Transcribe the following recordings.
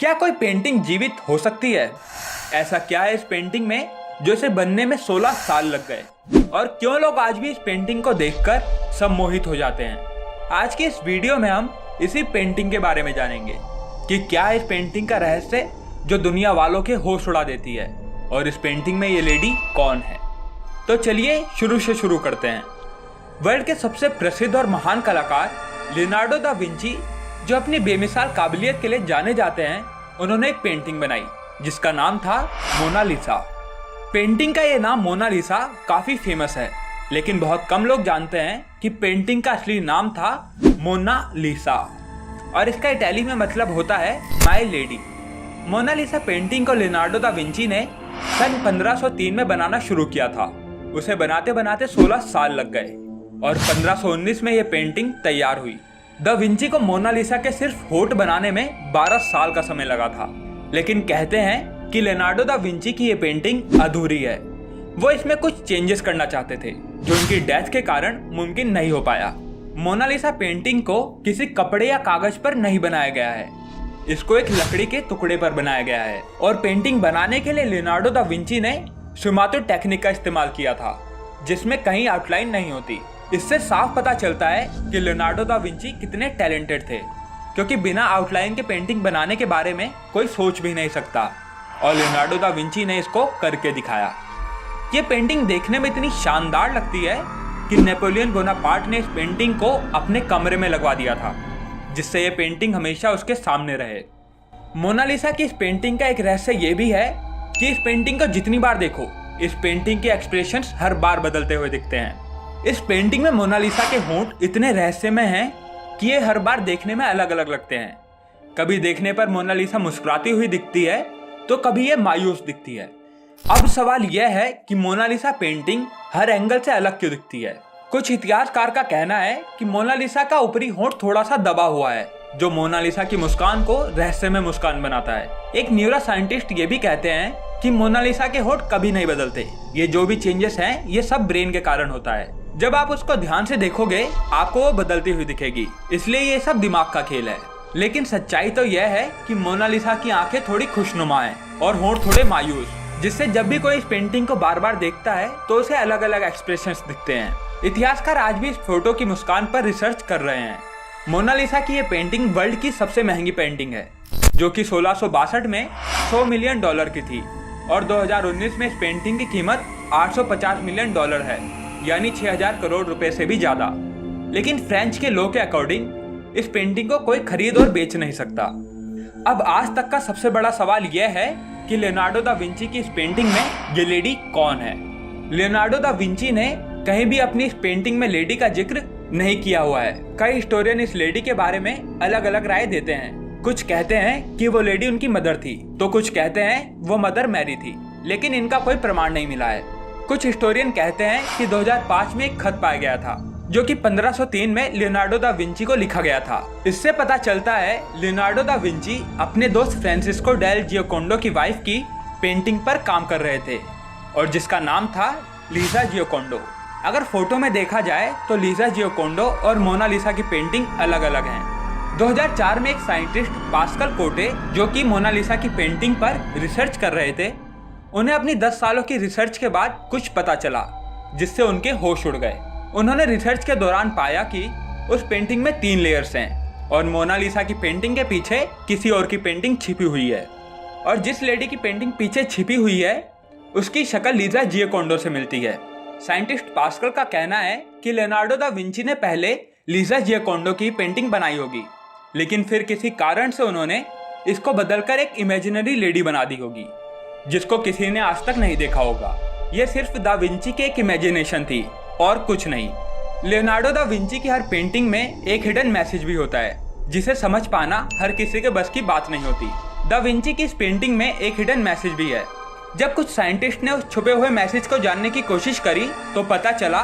क्या कोई पेंटिंग जीवित हो सकती है? ऐसा क्या है इस पेंटिंग में जो इसे बनने में 16 साल लग गए? और क्यों लोग आज भी इस पेंटिंग को देखकर सम्मोहित हो जाते हैं? आज की इस वीडियो में हम इसी पेंटिंग के बारे में जानेंगे कि क्या है इस पेंटिंग का रहस्य जो दुनिया वालों के होश उड़ा देती है, और इस पेंटिंग में ये लेडी कौन है। तो चलिए शुरू से शुरू करते हैं। वर्ल्ड के सबसे प्रसिद्ध और महान कलाकार लियोनार्डो दा विंची, जो अपनी बेमिसाल काबिलियत के लिए जाने जाते हैं, उन्होंने एक पेंटिंग बनाई जिसका नाम था मोनालिसा। पेंटिंग का ये नाम मोनालिसा काफी फेमस है, लेकिन बहुत कम लोग जानते हैं कि पेंटिंग का असली नाम था मोनालिसा, और इसका इटाली में मतलब होता है माय लेडी। मोनालिसा पेंटिंग को लियोनार्डो दा विंची ने सन 1503 में बनाना शुरू किया था। उसे बनाते बनाते 16 साल लग गए और 1519 में यह पेंटिंग तैयार हुई। दा विंची को मोनालिसा के सिर्फ होठ बनाने में 12 साल का समय लगा था, लेकिन कहते हैं कि लियोनार्डो दा विंची की ये पेंटिंग अधूरी है। वो इसमें कुछ चेंजेस करना चाहते थे जो उनकी डेथ के कारण मुमकिन नहीं हो पाया। मोनालिसा पेंटिंग को किसी कपड़े या कागज पर नहीं बनाया गया है, इसको एक लकड़ी के टुकड़े पर बनाया गया है। और पेंटिंग बनाने के लिए लियोनार्डो दा विंची ने स्फुमातो टेक्निक का इस्तेमाल किया था, जिसमें कहीं आउटलाइन नहीं होती। इससे साफ पता चलता है कि लियोनार्डो दा विंची कितने टैलेंटेड थे, क्योंकि बिना आउटलाइन के पेंटिंग बनाने के बारे में कोई सोच भी नहीं सकता, और लियोनार्डो दा विंची ने इसको करके दिखाया। ये पेंटिंग देखने में इतनी शानदार लगती है कि नेपोलियन बोनापार्ट ने इस पेंटिंग को अपने कमरे में लगवा दिया था, जिससे ये पेंटिंग हमेशा उसके सामने रहे। मोनालिसा की इस पेंटिंग का एक रहस्य ये भी है कि इस पेंटिंग को जितनी बार देखो, इस पेंटिंग के एक्सप्रेशंस हर बार बदलते हुए दिखते हैं। इस पेंटिंग में मोनालिसा के होंठ इतने रहस्यमय हैं कि ये हर बार देखने में अलग अलग लगते हैं। कभी देखने पर मोनालिसा मुस्कुराती हुई दिखती है, तो कभी ये मायूस दिखती है। अब सवाल यह है कि मोनालिसा पेंटिंग हर एंगल से अलग क्यों दिखती है। कुछ इतिहासकार का कहना है कि मोनालिसा का ऊपरी होंठ थोड़ा सा दबा हुआ है, जो मोनालिसा की मुस्कान को रहस्यमय मुस्कान बनाता है। एक न्यूरो साइंटिस्ट ये भी कहते हैं कि मोनालिसा के होंठ कभी नहीं बदलते। ये जो भी चेंजेस हैं, ये सब ब्रेन के कारण होता है। जब आप उसको ध्यान से देखोगे, आपको वो बदलती हुई दिखेगी, इसलिए ये सब दिमाग का खेल है। लेकिन सच्चाई तो यह है कि मोनालिसा की आंखें थोड़ी खुशनुमा हैं और होंठ थोड़े मायूस, जिससे जब भी कोई इस पेंटिंग को बार बार देखता है तो उसे अलग अलग एक्सप्रेशंस दिखते हैं। इतिहासकार आज भी इस फोटो की मुस्कान पर रिसर्च कर रहे हैं। मोनालिसा की ये पेंटिंग वर्ल्ड की सबसे महंगी पेंटिंग है, जो कि 1662 में $100 मिलियन की थी, और 2019 में इस पेंटिंग की कीमत $850 मिलियन है, यानी 6000 करोड़ रुपए से भी ज्यादा। लेकिन फ्रेंच के लॉ के अकॉर्डिंग इस पेंटिंग को कोई खरीद और बेच नहीं सकता। अब आज तक का सबसे बड़ा सवाल यह है कि लियोनार्डो दा विंची की इस पेंटिंग में ये लेडी कौन है। लियोनार्डो दा विंची ने कहीं भी अपनी इस पेंटिंग में लेडी का जिक्र नहीं किया हुआ है। कई हिस्टोरियन इस लेडी के बारे में अलग अलग राय देते हैं। कुछ कहते हैं कि वो लेडी उनकी मदर थी, तो कुछ कहते हैं वो मदर मैरी थी, लेकिन इनका कोई प्रमाण नहीं मिला है। कुछ हिस्टोरियन कहते हैं कि 2005 में एक खत पाया गया था, जो कि 1503 में लियोनार्डो दा विंची को लिखा गया था। इससे पता चलता है लियोनार्डो दा विंची अपने दोस्त फ्रांसिस्को डेल जियोकोंडो की वाइफ की पेंटिंग पर काम कर रहे थे, और जिसका नाम था लीजा जियोकोंडो। अगर फोटो में देखा जाए तो लीजा जियोकोंडो और मोनालिसा की पेंटिंग अलग अलग हैं। 2004 में एक साइंटिस्ट पास्कल कोटे, जो कि मोनालिसा की पेंटिंग पर रिसर्च कर रहे थे, उन्हें अपनी 10 सालों की रिसर्च के बाद कुछ पता चला, जिससे उनके होश उड़ गए। उन्होंने रिसर्च के दौरान पाया कि उस पेंटिंग में 3 लेयर्स हैं, और मोनालिसा की पेंटिंग के पीछे किसी और की पेंटिंग छिपी हुई है, और जिस लेडी की पेंटिंग पीछे छिपी हुई है उसकी शक्ल लीजा जियोकोंडो से मिलती है। साइंटिस्ट पास्कल का कहना है कि लियोनार्डो दा विंची ने पहले लीजा जियोकोंडो की पेंटिंग बनाई होगी, लेकिन फिर किसी कारण से उन्होंने इसको बदलकर एक इमेजिनरी लेडी बना दी होगी, जिसको किसी ने आज तक नहीं देखा होगा। यह सिर्फ दा विंची की एक इमेजिनेशन थी और कुछ नहीं। लियोनार्डो दा विंची की हर पेंटिंग में एक हिडन मैसेज भी होता है, जिसे समझ पाना हर किसी के बस की बात नहीं होती। दा विंची की इस पेंटिंग में एक हिडन मैसेज भी है। जब कुछ साइंटिस्ट ने उस छुपे हुए मैसेज को जानने की कोशिश करी, तो पता चला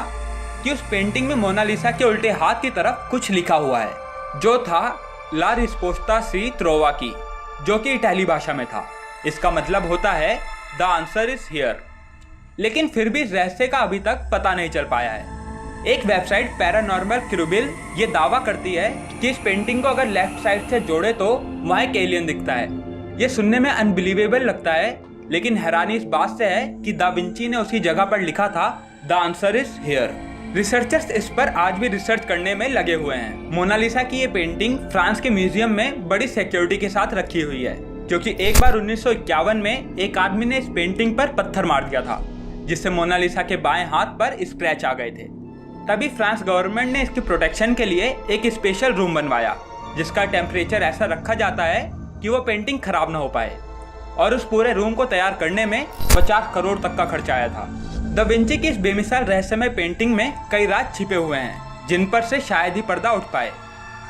कि उस पेंटिंग में मोनालिसा के उल्टे हाथ की तरफ कुछ लिखा हुआ है, जो था ला रिस्पोस्टा सी त्रोवा, जो कि इटाली भाषा में था। इसका मतलब होता है द आंसर इज हियर। लेकिन फिर भी इस रहस्य का अभी तक पता नहीं चल पाया है। एक वेबसाइट पैरानॉर्मल क्रूबिल ये दावा करती है कि इस पेंटिंग को अगर लेफ्ट साइड से जोड़े तो वहाँ एक एलियन दिखता है। ये सुनने में अनबिलीवेबल लगता है, लेकिन हैरानी इस बात से है कि दा विंची ने उसी जगह पर लिखा था the answer is here. Researchers इस पर आज भी रिसर्च करने में लगे हुए हैं। मोनालिसा की ये पेंटिंग फ्रांस के म्यूजियम में बड़ी सिक्योरिटी के साथ रखी हुई है, क्योंकि एक बार 1951 में एक आदमी ने इस पेंटिंग पर पत्थर मार दिया था, जिससे मोनालिसा के बाएं हाथ पर स्क्रैच आ गए थे। तभी फ्रांस गवर्नमेंट ने इसकी प्रोटेक्शन के लिए एक स्पेशल रूम बनवाया, जिसका टेम्परेचर ऐसा रखा जाता है कि वो पेंटिंग खराब ना हो पाए, और उस पूरे रूम को तैयार करने में 50 करोड़ तक का खर्चा आया था। दा विंची की इस बेमिसाल रहस्यमय पेंटिंग में कई राज छिपे हुए हैं, जिन पर से शायद ही पर्दा उठ पाए।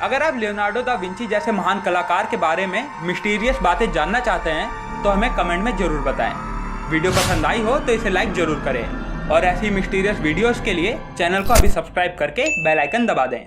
अगर आप लियोनार्डो दा विंची जैसे महान कलाकार के बारे में मिस्टीरियस बातें जानना चाहते हैं तो हमें कमेंट में जरूर बताएं। वीडियो पसंद आई हो तो इसे लाइक जरूर करें, और ऐसी मिस्टीरियस वीडियोस के लिए चैनल को अभी सब्सक्राइब करके बेल आइकन दबा दें।